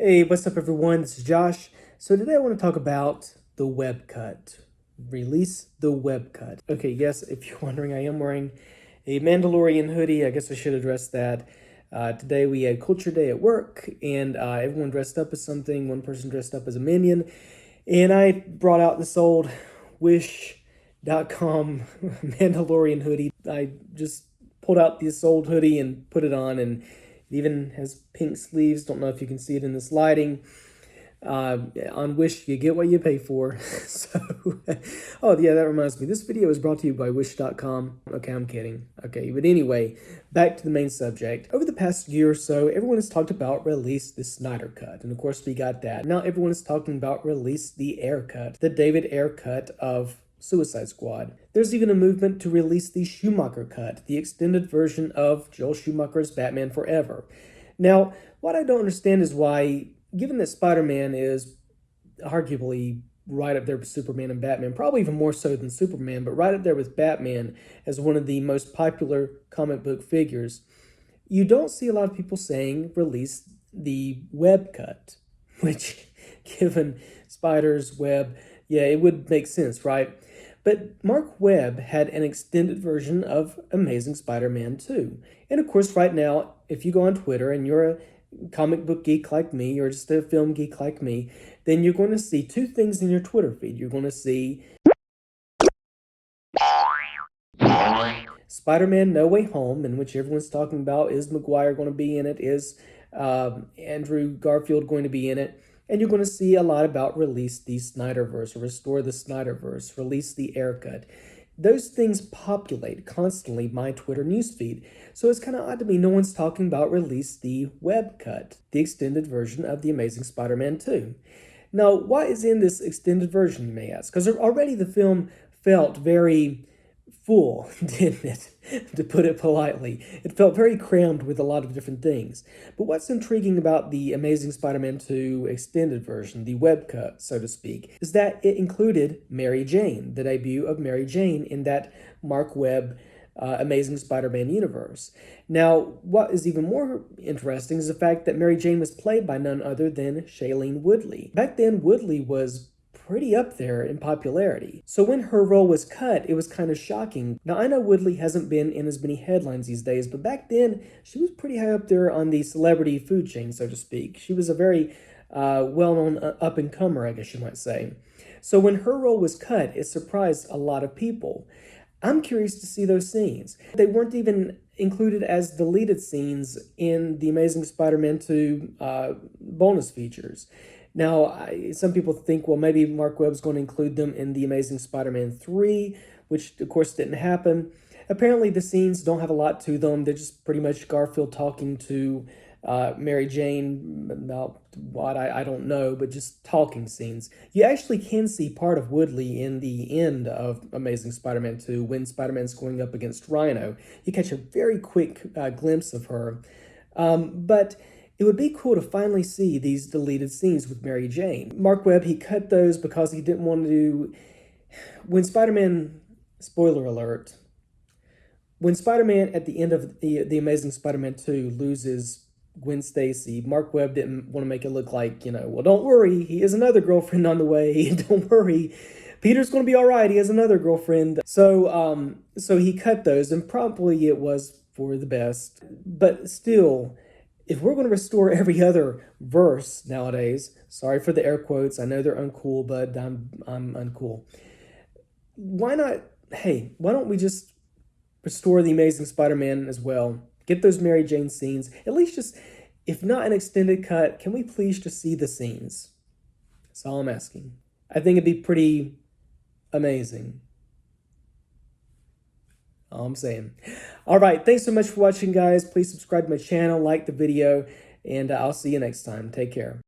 Hey, what's up everyone? This is Josh. So today I want to talk about the web cut. Release the web cut. Okay, yes, if you're wondering, I am wearing a Mandalorian hoodie. I guess I should address that. Today we had Culture Day at work, and everyone dressed up as something. One person dressed up as a minion, and I brought out this old Wish.com Mandalorian hoodie. I just pulled out this old hoodie and put it on, and it even has pink sleeves. Don't know if you can see it in this lighting. On Wish, you get what you pay for. So, oh yeah, that reminds me. This video is brought to you by Wish.com. Okay, I'm kidding. Okay, but anyway, back to the main subject. Over the past year or so, everyone has talked about release the Snyder Cut. And of course, we got that. Now everyone is talking about release the Ayer cut, the David Ayer cut of Suicide Squad. There's even a movement to release the Schumacher cut, the extended version of Joel Schumacher's Batman Forever. Now, what I don't understand is why, given that Spider-Man is arguably right up there with Superman and Batman, probably even more so than Superman, but right up there with Batman as one of the most popular comic book figures, you don't see a lot of people saying release the web cut, which, given Spider's web, yeah, it would make sense, right? But Marc Webb had an extended version of Amazing Spider-Man 2. And of course, right now, if you go on Twitter and you're a comic book geek like me, or just a film geek like me, then you're going to see two things in your Twitter feed. You're going to see Spider-Man No Way Home, in which everyone's talking about, is Maguire going to be in it? Is Andrew Garfield going to be in it? And you're going to see a lot about release the Snyderverse, or restore the Snyderverse, release the Ayer cut. Those things populate constantly my Twitter newsfeed. So it's kind of odd to me no one's talking about release the web cut, the extended version of The Amazing Spider-Man 2. Now, what is in this extended version, you may ask? Because already the film felt very full, didn't it? To put it politely. It felt very crammed with a lot of different things. But what's intriguing about the Amazing Spider-Man 2 extended version, the web cut, so to speak, is that it included Mary Jane, the debut of Mary Jane in that Marc Webb Amazing Spider-Man universe. Now, what is even more interesting is the fact that Mary Jane was played by none other than Shailene Woodley. Back then, Woodley was pretty up there in popularity. So when her role was cut, it was kind of shocking. Now, I know Woodley hasn't been in as many headlines these days, but back then, she was pretty high up there on the celebrity food chain, so to speak. She was a very well-known up-and-comer, I guess you might say. So when her role was cut, it surprised a lot of people. I'm curious to see those scenes. They weren't even included as deleted scenes in the Amazing Spider-Man 2 bonus features. Now, some people think, well, maybe Marc Webb's going to include them in The Amazing Spider-Man 3, which, of course, didn't happen. Apparently, the scenes don't have a lot to them. They're just pretty much Garfield talking to Mary Jane about what, I don't know, but just talking scenes. You actually can see part of Woodley in the end of Amazing Spider-Man 2 when Spider-Man's going up against Rhino. You catch a very quick glimpse of her. But it would be cool to finally see these deleted scenes with Mary Jane. Marc Webb, he cut those because he didn't want to do... When Spider-Man... Spoiler alert. When Spider-Man, at the end of the Amazing Spider-Man 2, loses Gwen Stacy, Marc Webb didn't want to make it look like, well, don't worry, he has another girlfriend on the way. Don't worry, Peter's going to be all right. He has another girlfriend. So he cut those, and probably it was for the best. But still, if we're going to restore every other verse nowadays, sorry for the air quotes, I know they're uncool, but I'm uncool. Why not, hey, why don't we just restore The Amazing Spider-Man as well? Get those Mary Jane scenes, at least just, if not an extended cut, can we please just see the scenes? That's all I'm asking. I think it'd be pretty amazing. All I'm saying. All right, thanks so much for watching, guys. Please subscribe to my channel, like the video, and I'll see you next time. Take care.